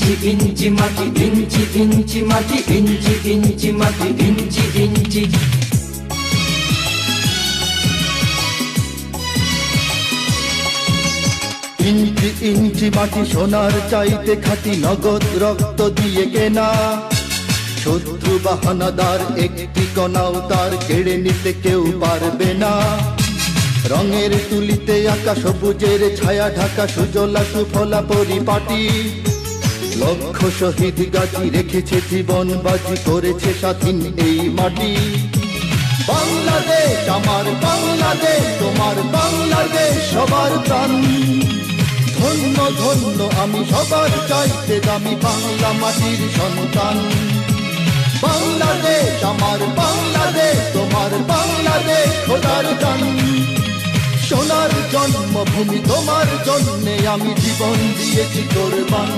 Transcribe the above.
ইঞ্চি ইঞ্চি মাটি, ইঞ্চি ইঞ্চি মাটি, ইঞ্চি ইঞ্চি মাটি, ইঞ্চি ইঞ্চি। ইঞ্চি ইঞ্চি মাটি সোনার চাইতে খাঁটি, নগদ রক্ত দিয়ে কেনা। শত্রু বাহানাদার একটি কণাও তার কেড়ে নিতে কেউ পারবে না। রঙের তুলিতে আঁকা সবুজের ছায়া ঢাকা সুজলা সুফলা পরিপাটি। লক্ষ শহীদ গাজী রেখেছে জীবন বাজি, করেছে স্বাধীন এই মাটি। বাংলাদেশ আমার বাংলাদেশ, তোমার বাংলাদেশ সবার প্রাণ। ধন্য ধন্য আমি সবার চাইতে দামি বাংলা মাটির সন্তান। বাংলাদেশ আমার বাংলাদেশ, তোমার বাংলাদেশ খোদার দান। সোনার জন্মভূমি তোমার জন্যে আমি জীবন দিয়েছি কোরবান।